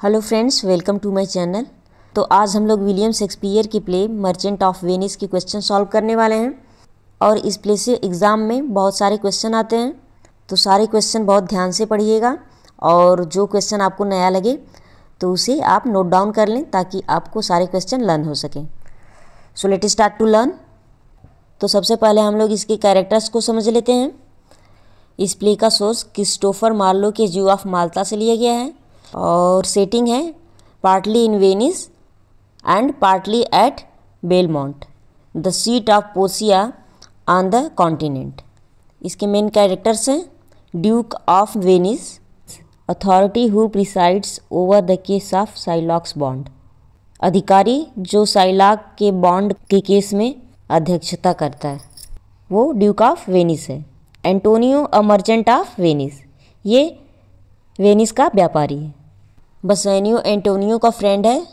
Hello friends, welcome to my channel. तो आज हम लोग विलियम शेक्सपियर की प्ले मर्चेंट ऑफ वेनिस की क्वेश्चन सॉल्व करने वाले हैं। और इस प्ले से एग्ज़ाम में बहुत सारे क्वेश्चन आते हैं, तो सारे क्वेश्चन बहुत ध्यान से पढ़िएगा और जो क्वेश्चन आपको नया लगे तो उसे आप नोट डाउन कर लें ताकि आपको सारे क्वेश्चन लर्न हो सकें। So let start to learn. तो सबसे पहले हम लोग इसके कैरेक्टर्स को समझ लेते हैं। इस प्ले का सोर्स क्रिस्टोफर मार्लो के ज्यू ऑफ माल्टा से लिया गया है और सेटिंग है partly in Venice and partly at Belmont, the seat of Portia on the continent. इसके मेन कैरेक्टर्स हैं Duke of Venice, authority who presides over the case of Shylock's bond, अधिकारी जो साइलॉक के बॉन्ड के case में अध्यक्षता करता है, वो ड्यूक ऑफ वेनिस है। Antonio a merchant of Venice, ये वेनिस का व्यापारी है। बसेनियो एंटोनियो का फ्रेंड है,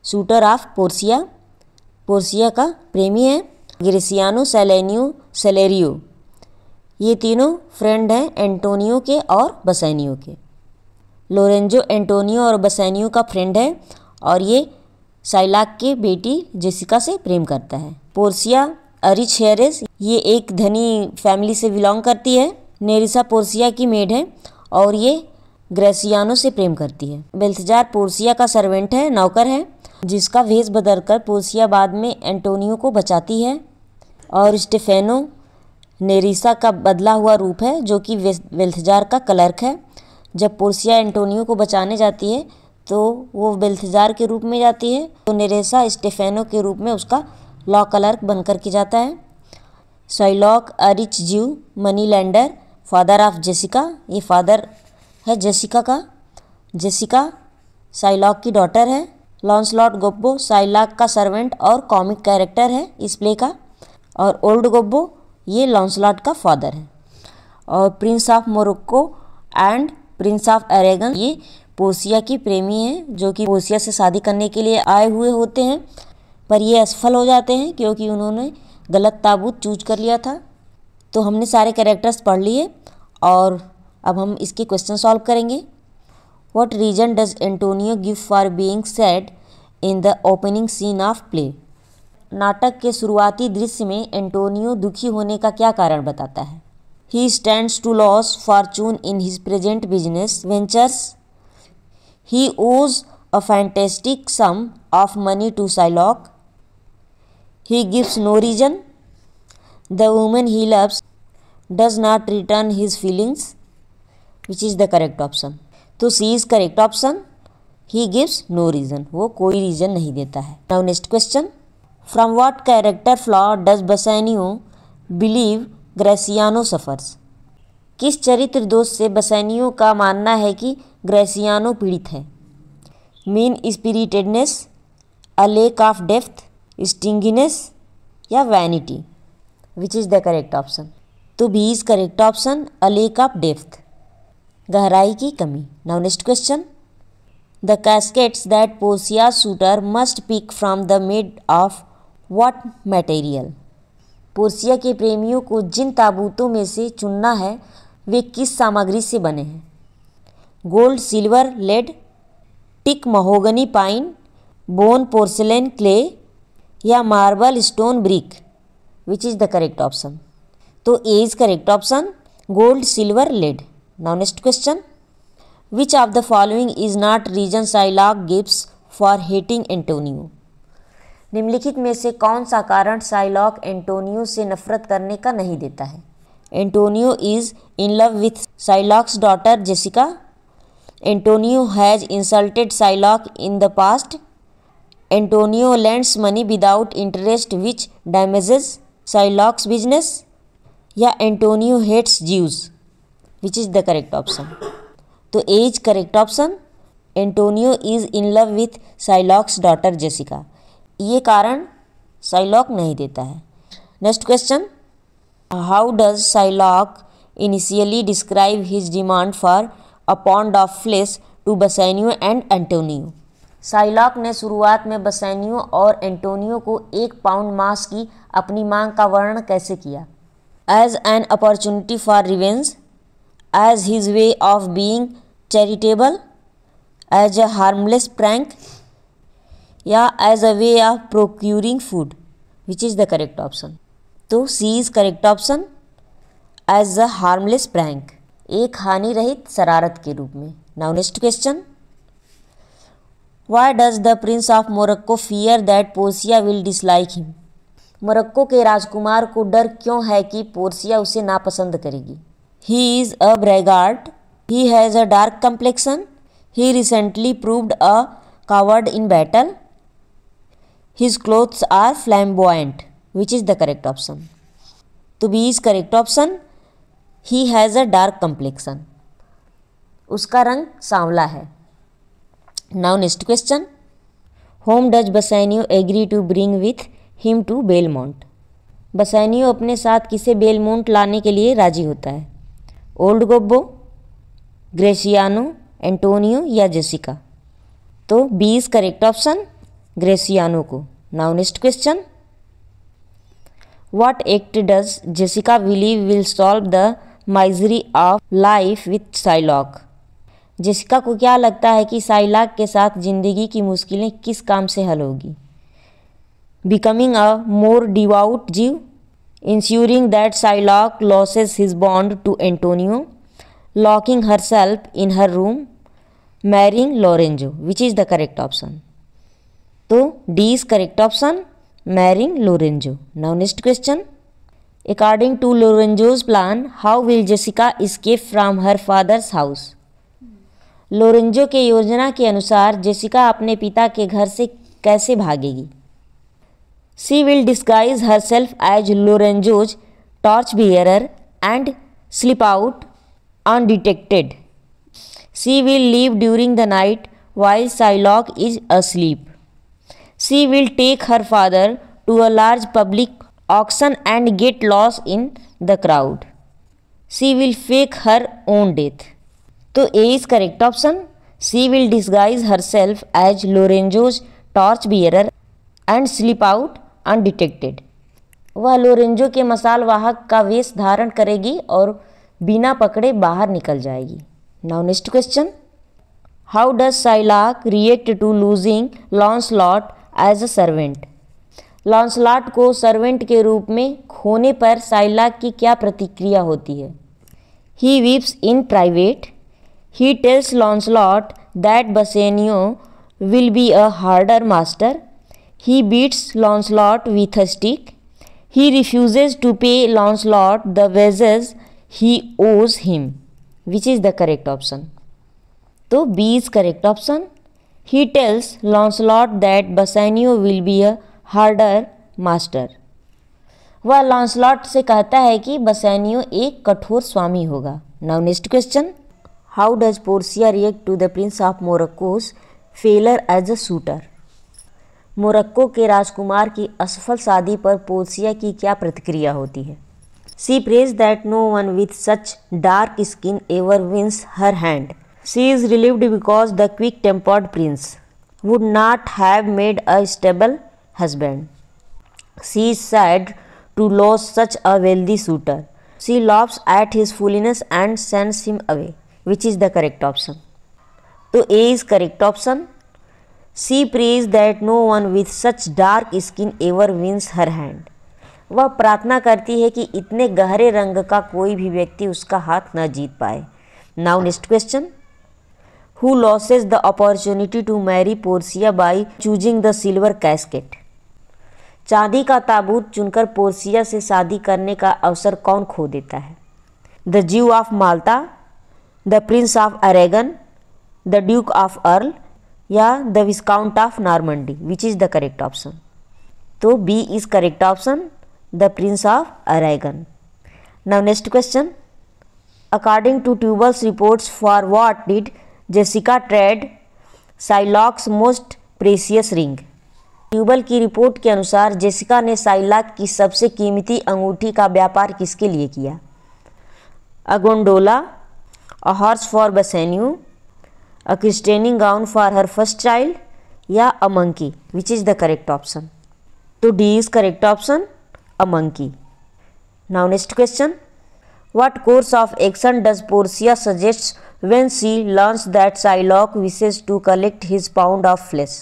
शूटर ऑफ पोर्सिया, पोर्सिया का प्रेमी है। ग्रेसियानो सेलेनियो सेलेरियो, ये तीनों फ्रेंड हैं एंटोनियो के और बसेनियो के। लोरेंजो एंटोनियो और बसेनियो का फ्रेंड है और ये साइलॉक की बेटी जेसिका से प्रेम करता है। पोर्सिया अरिच हेरेस, ये एक धनी फैमिली से बिलोंग करती है। नेरिसा पोर्सिया की मेड है और ये ग्रेसियानो से प्रेम करती है। बेल्थजार पोर्सिया का सर्वेंट है, नौकर है, जिसका भेष बदलकर पोर्सिया बाद में एंटोनियो को बचाती है। और स्टेफेनो नेरिसा का बदला हुआ रूप है जो कि बेल्थजार का क्लर्क है। जब पोर्सिया एंटोनियो को बचाने जाती है तो वो बेल्थजार के रूप में जाती है, तो नेरेसा स्टेफेनो के रूप में उसका लॉ क्लर्क बनकर के जाता है। साइलॉक अरिच ज्यू money lender, father of Jessica, ये फादर है जेसिका का। जेसिका साइलॉक की डॉटर है। लॉन्सलॉट गोब्बो साइलॉक का सर्वेंट और कॉमिक कैरेक्टर है इस प्ले का। और ओल्ड गोब्बो ये लॉन्सलॉट का फादर है। और Prince of Morocco and Prince of Oregon, ये पोर्सिया की प्रेमी हैं जो कि पोर्सिया से शादी करने के लिए आए हुए होते हैं, पर ये असफल हो जाते हैं क्योंकि उन्होंने गलत ताबूत चूज कर लिया था। तो हमने सारे कैरेक्टर्स पढ़ लिए और अब हम इसके क्वेश्चन सॉल्व करेंगे। What reason does Antonio give for being sad in the opening scene of play, नाटक के शुरुआती दृश्य में एंटोनियो दुखी होने का क्या कारण बताता है। He stands to lose fortune in his present business ventures, he owes a fantastic sum of money to Shylock, he gives no reason, the woman he loves does not return his feelings, which is the correct option। तो C is correct option, he gives no reason, वो कोई reason नहीं देता है। Now next question, from what character flaw does Bassanio believe Graciano suffers, किस चरित्र दोष से बसेनियो का मानना है कि ग्रेसियानो पीड़ित है। Mean spiritedness, a lack of depth, stinginess या vanity, which is the correct option. तो B is correct option, a lack of depth, गहराई की कमी। Now next question, the caskets that Portia suitor must pick from the made of what material, Portia के प्रेमियों को जिन ताबूतों में से चुनना है वे किस सामग्री से बने हैं। Gold, silver, lead, teak, mahogany, pine, bone, porcelain, clay या marble, stone, brick, which is the correct option. तो A is correct option, gold, silver, lead. Now next question, which of the following is not reason Shylock gives for hating Antonio, निम्नलिखित में से कौन सा कारण Psylocke Antonio से नफरत करने का नहीं देता है। Antonio is in love with Shylock's daughter Jessica, Antonio has insulted Shylock in the past, Antonio lends money without interest which damages Shylock's business, या Antonio hates Jews, which is the correct option। तो A is correct option, Antonio is in love with Shylock's daughter Jessica, ये कारण Psylocke नहीं देता है। Next question, how does Shylock initially describe his demand for a pound of flesh to Bassanio and Antonio, Shylock ने शुरुआत में बसेनियो और Antonio को 1 पाउंड मांस की अपनी मांग का वर्णन कैसे किया। As an opportunity for revenge, as his way of being charitable, as a harmless prank या as a way of procuring food, which is the correct option? तो C is correct option, as a harmless prank, एक हानि रहित शरारत के रूप में। Now next question, why does the Prince of Morocco fear that Portia will dislike him? Morocco के राजकुमार को डर क्यों है कि पोर्सिया उसे नापसंद करेगी? He is a braggart, he has a dark complexion, he recently proved a coward in battle, his clothes are flamboyant, which is the correct option? तो B is correct option, he has a dark complexion, उसका रंग सांवला है। Now next question, whom does Bassanio agree to bring with him to Belmont? Bassanio अपने साथ किसे Belmont लाने के लिए राजी होता है? ओल्ड गोब्बो, ग्रेसियानो, एंटोनियो या जेसिका? तो बी इज़ करेक्ट ऑप्शन, ग्रेसियानो को। Now next question, what act does Jessica believe will solve the misery of life with Psylocke? Jessica को क्या लगता है कि साइलॉक के साथ जिंदगी की मुश्किलें किस काम से हल होगी? Becoming a more devout Jew, ensuring that Shylock loses his bond to Antonio, locking herself in her room, marrying Lorenzo, which is the correct option? तो D is correct option, marrying Lorenzo. Now next question, according to Lorenzo's plan how will Jessica escape from her father's house? Lorenzo के योजना के अनुसार Jessica अपने पिता के घर से कैसे भागेगी? She will disguise herself as Lorenzo's torch bearer and slip out undetected. She will leave during the night while Shylock is asleep. She will take her father to a large public auction and get lost in the crowd. She will fake her own death. तो A is correct option. She will disguise herself as Lorenzo's torch bearer and slip out undetected. वह Lorenzo के मसाल वाहक का वेश धारण करेगी और बिना पकड़े बाहर निकल जाएगी। Now next question, how does Shylock react to losing Launcelot as a servant? Launcelot को सर्वेंट के रूप में खोने पर साइलॉक की क्या प्रतिक्रिया होती है? He weeps in private, he tells Launcelot that Bassanio will be a harder master, he beats Launcelot with a stick, he refuses to pay Lancelot the wages he owes him. Which is the correct option? तो B is correct option. He tells Lancelot that Bassanio will be a harder master. वह लॉन्सलॉट से कहता है कि बसानियो एक कठोर स्वामी होगा। Now next question, how does Portia react to the Prince of Morocco's failure as a suitor? Morocco के राजकुमार की असफल शादी पर पोर्सिया की क्या प्रतिक्रिया होती है? She prays that no one with such dark skin ever wins her hand, she is relieved because the quick tempered prince would not have made a stable husband, she is sad to lose such a wealthy suitor, she laughs at his foolishness and sends him away. Which is the correct option? तो A is correct option, She prays that no one with such dark skin ever wins her hand. वह प्रार्थना करती है कि इतने गहरे रंग का कोई भी व्यक्ति उसका हाथ न जीत पाए। Now next question, who loses the opportunity to marry Portia by choosing the silver casket? चांदी का ताबूत चुनकर पोर्सिया से शादी करने का अवसर कौन खो देता है? The Jew of Malta, the Prince of Aragon, the Duke of Earl या the viscount of Normandy? Which is the correct option? तो B is correct option, the Prince of Aragon. Now next question, according to Tubal's reports for what did Jessica trade Shylock's most precious ring? Tubal की report के अनुसार Jessica ने Psylocke की सबसे कीमती अंगूठी का व्यापार किसके लिए किया? A gondola, a horse for Bassanio, a christening gown for her first child या a monkey? which is the correct option? तो D is correct option, a monkey. Now next question, What course of action does Portia suggest when she learns that Shylock wishes to collect his pound of flesh?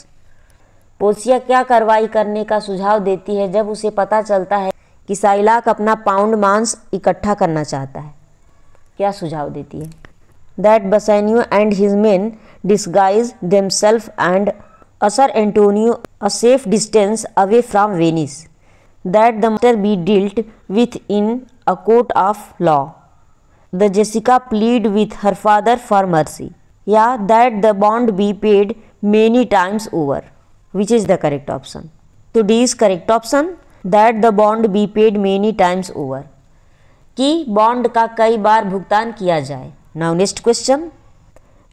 Portia क्या कार्रवाई करने का सुझाव देती है जब उसे पता चलता है कि साइलाक अपना पाउंड मांस इकट्ठा करना चाहता है? क्या सुझाव देती है? That Bassanio and his men disguise themselves and usher Antonio a safe distance away from Venice. That the matter be dealt with in a court of law. The Jessica plead with her father for mercy. Yeah, that the bond be paid many times over. Which is the correct option? So D is correct option, that the bond be paid many times over. कि bond का कई बार भुगतान किया जाए. Now next question.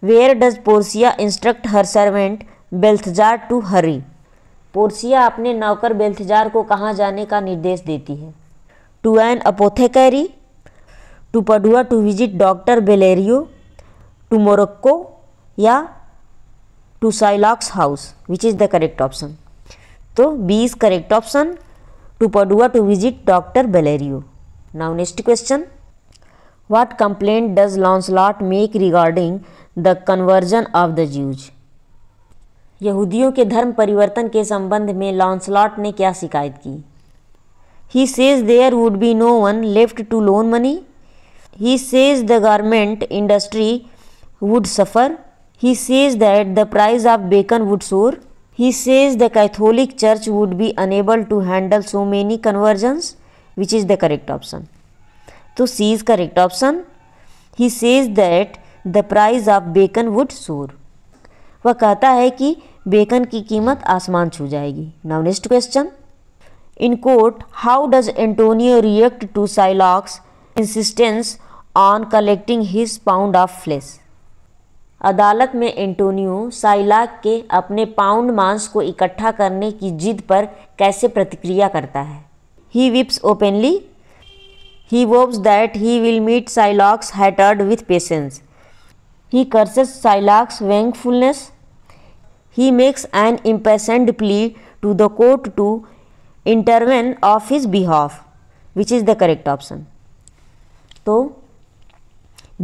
Where does Portia instruct her servant Balthazar to hurry? Portia अपने नौकर बेल्थजार को कहाँ जाने का निर्देश देती है? To an apothecary, to Padua to visit doctor Bellario, to Morocco या to Shylock's house? Which is the correct option? तो B is correct option, to Padua to visit doctor Bellario. Now next question. What complaint does Launcelot make regarding the conversion of the Jews? यहूदियों के धर्म परिवर्तन के संबंध में लॉन्सलॉट ने क्या शिकायत की? He says there would be no one left to loan money. He says the garment industry would suffer. He says that the price of bacon would soar. He says the Catholic church would be unable to handle so many conversions. Which is the correct option? तो C is correct option. He says that the price of bacon would soar. वह कहता है कि bacon की कीमत आसमान छू जाएगी. Now next question. In court how does Antonio react to Shylock's insistence on collecting his pound of flesh? अदालत में एंटोनियो साइलाक के अपने पाउंड मांस को इकट्ठा करने की जिद पर कैसे प्रतिक्रिया करता है? He weeps openly. He vows that he will meet Shylock's hatred with patience. He curses Shylock's vengefulness. He makes an impassioned plea to the court to intervene of his behalf. Which is the correct option? So,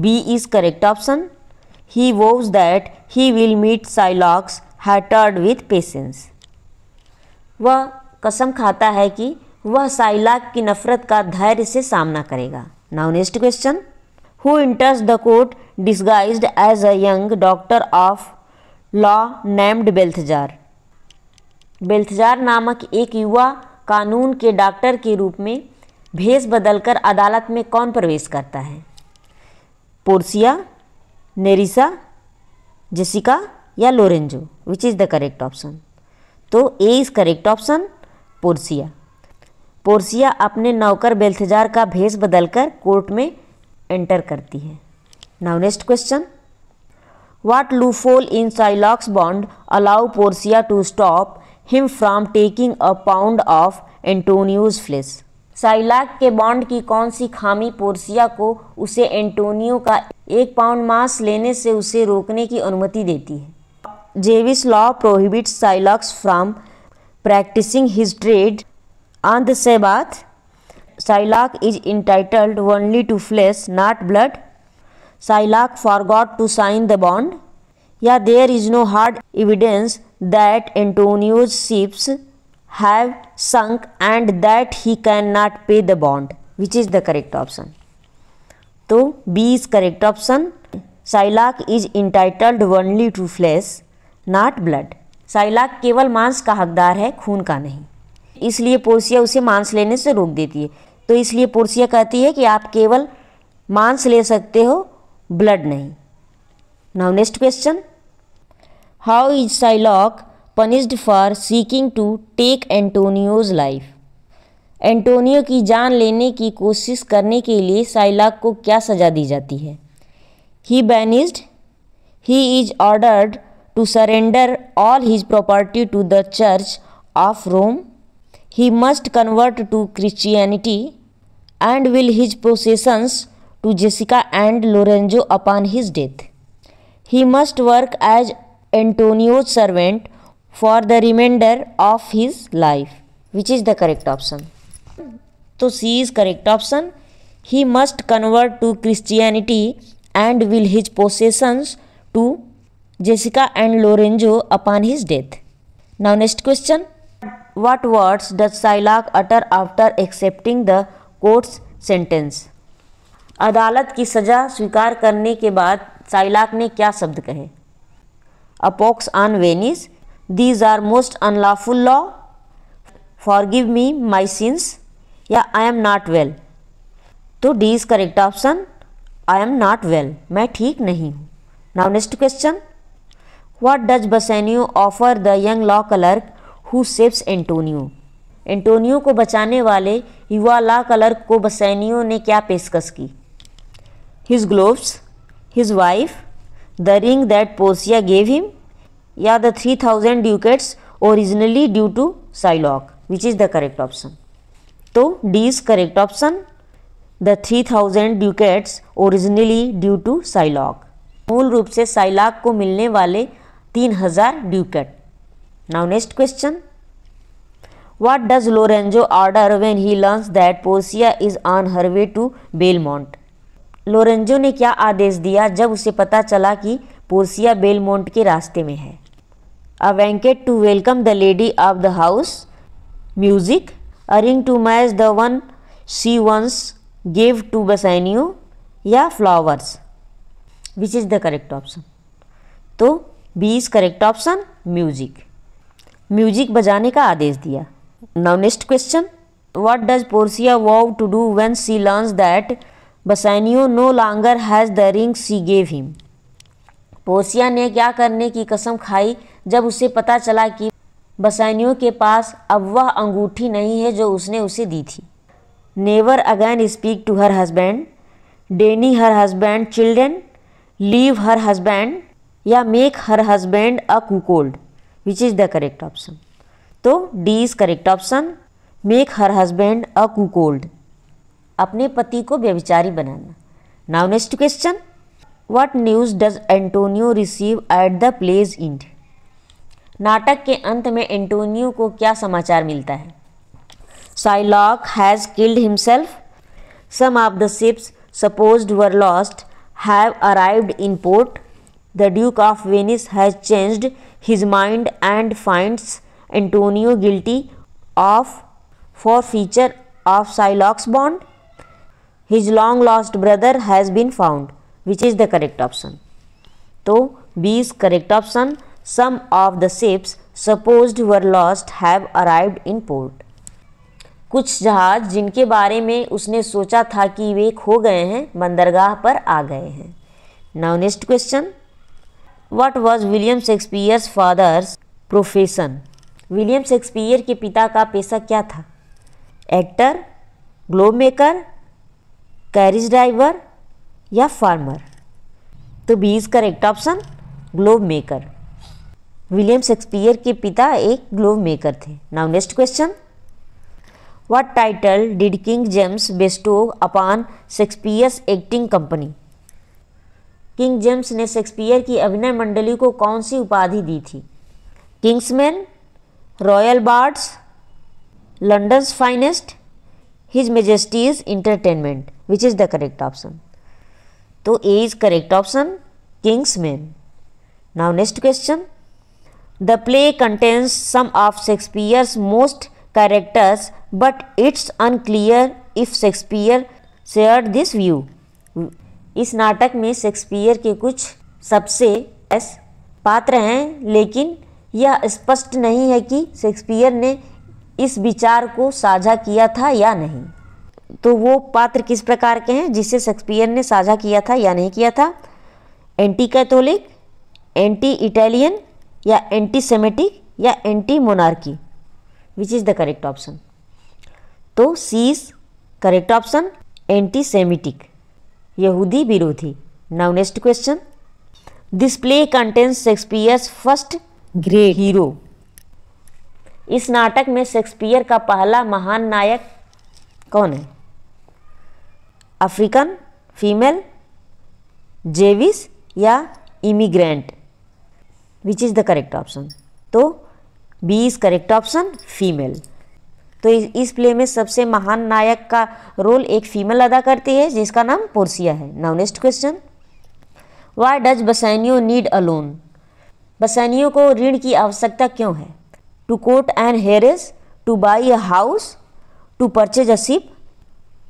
B is correct option. He vows that he will meet Shylock's hatred with patience. वह कसम खाता है कि वह साइलाक की नफरत का धैर्य से सामना करेगा. Now next question. Who enters the court disguised as a young doctor of law named Balthazar? बेल्थजार नामक एक युवा कानून के डॉक्टर के रूप में भेष बदलकर अदालत में कौन प्रवेश करता है? पोर्सिया, नेरिसा, जेसिका या Lorenzo? Which is the correct option? तो A is correct option, Portia. Portia अपने नौकर बेल्थजार का भेष बदलकर कोर्ट में एंटर करती है. Now next question. What loophole in Shylock's bond allow Portia to stop him from taking a pound of Antonio's flesh? Shylock के बॉन्ड की कौन सी खामी पोर्सिया को उसे एंटोनियो का 1 पाउंड मांस लेने से उसे रोकने की अनुमति देती है? Jewish law prohibits Shylock's from practicing his trade on the Sabbath. Shylock is entitled only to flesh, not blood. Shylock forgot to sign the bond. Yeah, there is no hard evidence that Antonio's ships have sunk and that he cannot pay the bond. Which is the correct option? तो B is correct option. Shylock is entitled only to flesh, not blood. Shylock केवल मांस का हकदार है, खून का नहीं. इसलिए पोर्सिया उसे मांस लेने से रोक देती है. तो इसलिए पोर्सिया कहती है कि आप केवल मांस ले सकते हो, ब्लड नहीं. Now next question. How is Shylock punished for seeking to take Antonio's life? Antonio की जान लेने की कोशिश करने के लिए साइलॉक को क्या सज़ा दी जाती है? He banished. He is ordered to surrender all his property to the church of Rome. He must convert to Christianity and will his possessions to Jessica and Lorenzo upon his death. He must work as Antonio's servant for the remainder of his life. Which is the correct option? तो C is correct option. he must convert to Christianity and will his possessions to Jessica and Lorenzo upon his death. Now next question. What words does Shylock utter after accepting the court's sentence? अदालत की सज़ा स्वीकार करने के बाद Shylock ने क्या शब्द कहे? A pox on Venice, these are most unlawful law, forgive me my sins, या I am not well. तो D is correct option, I am not well, मैं ठीक नहीं हूँ. Now next question. What does Bassanio offer the young law clerk who saves Antonio? Antonio को बचाने वाले युवा लॉ क्लर्क को बसेनियो ने क्या पेशकश की? His gloves, his wife, the ring that Portia gave him, या the 3000 ducats originally due to Shylock. Which is the correct option? तो D is correct option, the 3000 ducats originally due to Shylock. मूल रूप से Shylock को मिलने वाले 3000 ducat. Now next question. What does Lorenzo order when he learns that Portia is on her way to Belmont? Lorenzo ने क्या आदेश दिया जब उसे पता चला कि पोर्सिया बेलमोंट के रास्ते में है? A banquet to welcome the lady of the house, music, a ring to match the one she once gave to Bassanio, या flowers. Which is the correct option? तो B is correct option, music. Music बजाने का आदेश दिया. Now next question. What does Portia vow to do when she learns that Bassanio no longer has the ring she gave him? Portia ने क्या करने की कसम खाई जब उसे पता चला कि बसेनियो के पास अब वह अंगूठी नहीं है जो उसने उसे दी थी? Never again speak to her husband, deny her husband children, leave her husband, या make her husband a cuckold. Which is the correct option? तो D is correct option, make her husband a cuckold. अपने पति को व्यभिचारी बनाना. Now next question. What news does Antonio receive at the play's end? नाटक के अंत में एंटोनियो को क्या समाचार मिलता है? Shylock has killed himself. Some of the ships supposed were lost have arrived in port. The Duke of Venice has changed his mind and finds Antonio guilty of forfeiture of Shylock's bond. His long lost brother has been found. Which is the correct option? तो B is correct option. Some of the ships supposed were lost have arrived in port. कुछ जहाज जिनके बारे में उसने सोचा था कि वे खो गए हैं बंदरगाह पर आ गए हैं. Now next question. What was William Shakespeare's father's profession? William Shakespeare के पिता का पेशा क्या था? Actor, globe maker, carriage driver, या फार्मर? तो B is correct option, globe maker. William Shakespeare के पिता एक ग्लोब मेकर थे. Now next question. What title did King James bestow upon Shakespeare's acting company? King James ने Shakespeare की अभिनय मंडली को कौन सी उपाधि दी थी? Kingsman, Royal Bards, London's Finest, His Majesty's Entertainment. Which is the correct option? तो A is correct option, Kingsman. Now next question. The play contains some of Shakespeare's most characters, but it's unclear if Shakespeare shared this view. इस नाटक में Shakespeare के कुछ सबसे पात्र हैं, लेकिन यह स्पष्ट नहीं है कि शेक्सपियर ने इस विचार को साझा किया था या नहीं. तो वो पात्र किस प्रकार के हैं जिसे शेक्सपियर ने साझा किया था या नहीं किया था? एंटी कैथोलिक, एंटी इटालियन, या एंटी सेमेटिक, या anti monarchy? Which is the correct option? तो C is correct option, anti Semitic, यहूदी विरोधी. Now next question. This play contains Shakespeare's first great hero. इस नाटक में शेक्सपियर का पहला महान नायक कौन है? अफ्रीकन, फीमेल, जेविस, या immigrant? Which is the correct option? तो B is correct option, female. तो इस प्ले में सबसे महान नायक का रोल एक फीमेल अदा करती है जिसका नाम पोर्सिया है। Now next question, why does Bassanio need a loan? Bassanio को ऋण की आवश्यकता क्यों है? To court an heiress, to buy a house, to purchase a ship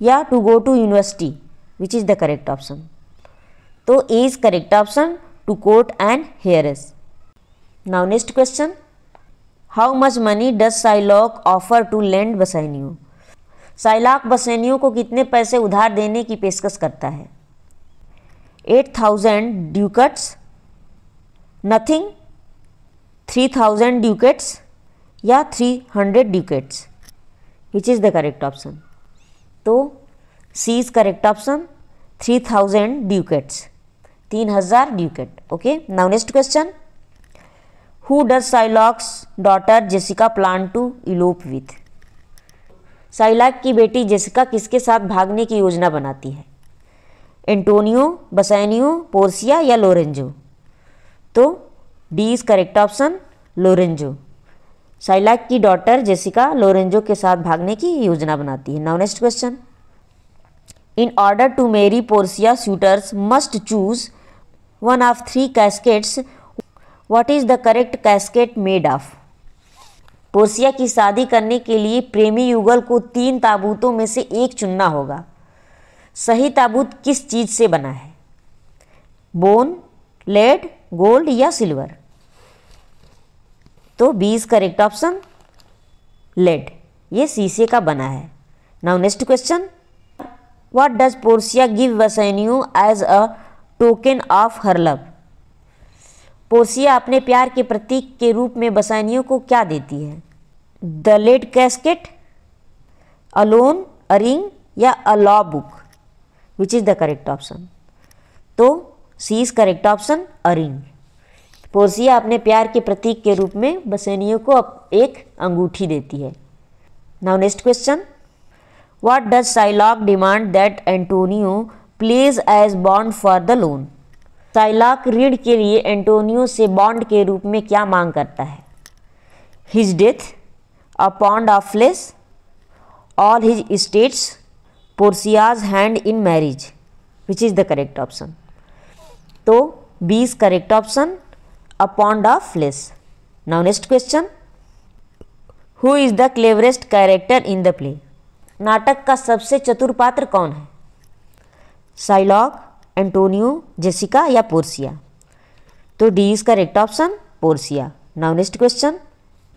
या to go to university? Which is the correct option? तो A is correct option, to court an heiress. Now next question, how much money does Shylock offer to lend Bassanio? Shylock Bassanio को कितने पैसे उधार देने की पेशकश करता है? 8,000 ड्यूकेट्स, नथिंग, 3,000 ड्यूकेट्स या 300 ducats? Which is the correct option? तो C is correct option, 3,000 ducats, 3,000 ducat. Okay, now next question, who does Shylock's daughter Jessica plan to elope with? Shylock की बेटी जेसिका किसके साथ भागने की योजना बनाती है? एंटोनियो, बसानियो, पोर्सिया या लोरेंजो? तो D is correct option, Lorenzo. Shylock की डॉटर जेसिका लोरेंजो के साथ भागने की योजना बनाती है। Now next question, in order to marry Portia suitors must choose one of 3 caskets, what is the correct casket made of? Portia की शादी करने के लिए प्रेमी युगल को 3 ताबूतों में से एक चुनना होगा। सही ताबूत किस चीज से बना है? बोन, लेड, गोल्ड या सिल्वर? तो B is correct option, lead, ये शीशे का बना है। Now next question, what does Portia give Bassanio as a token of her love? Portia अपने प्यार के प्रतीक के रूप में बसानियो को क्या देती है? The lead casket, a loan, a ring या a law book? Which is the correct option? तो C is correct option, a ring. Portia अपने प्यार के प्रतीक के रूप में बसानियो को एक अंगूठी देती है। Now next question, what does Shylock demand that Antonio pledge as bond for the loan? Shylock ऋण के लिए एंटोनियो से बॉन्ड के रूप में क्या मांग करता है? His death, a pound of flesh, all his estates, Portia's hand in marriage? Which is the correct option? तो B is correct option, a pound of flesh. Now next question, who is the cleverest character in the play? नाटक का सबसे चतुर पात्र कौन है? Shylock, Antonio, Jessica या Portia? तो D is correct option, Portia. Now next question,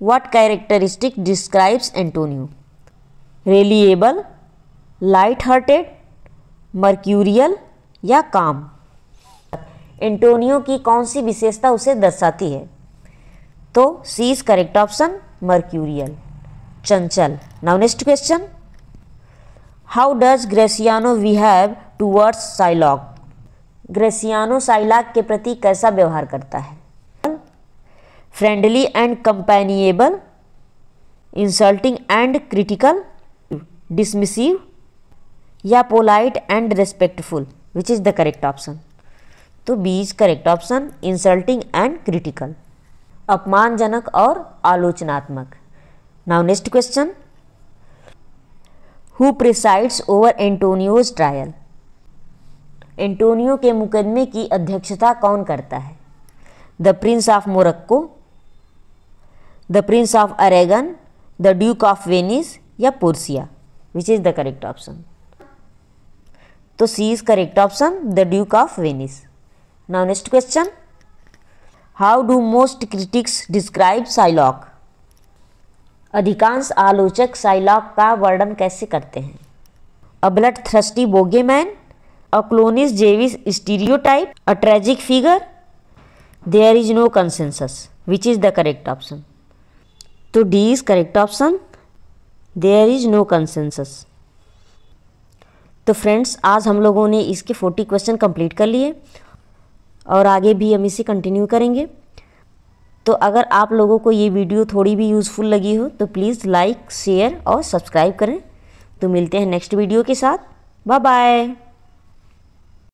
what characteristic describes Antonio? Reliable, light hearted, mercurial या काम? एंटोनियो की कौन सी विशेषता उसे दर्शाती है? तो C is correct option, mercurial, चंचल। Now next question, how does Gratiano behave towards Shylock? Gratiano Shylock के प्रति कैसा व्यवहार करता है? Friendly and companionable, insulting and critical, dismissive या polite and respectful? Which is the correct option? तो B is correct option, insulting and critical, अपमानजनक और आलोचनात्मक। Now next question, who presides over Antonio's trial? Antonio के मुकदमे की अध्यक्षता कौन करता है? The Prince of Morocco, the Prince of Aragon, the Duke of Venice या Portia? Which is the correct option? तो C is correct option, the Duke of Venice. Now next question, how do most critics describe Shylock? अधिकांश आलोचक Shylock का वर्णन कैसे करते हैं? A bloodthirsty bogeyman, a clownish Jewish stereotype, a tragic figure, there is no consensus? Which is the correct option? तो D is correct option, there is no consensus. तो friends, आज हम लोगों ने इसके 40 क्वेश्चन कंप्लीट कर लिए और आगे भी हम इसे कंटिन्यू करेंगे। तो अगर आप लोगों को ये वीडियो थोड़ी भी यूज़फुल लगी हो तो प्लीज़ लाइक, शेयर और सब्सक्राइब करें। तो मिलते हैं नेक्स्ट वीडियो के साथ। Bye bye.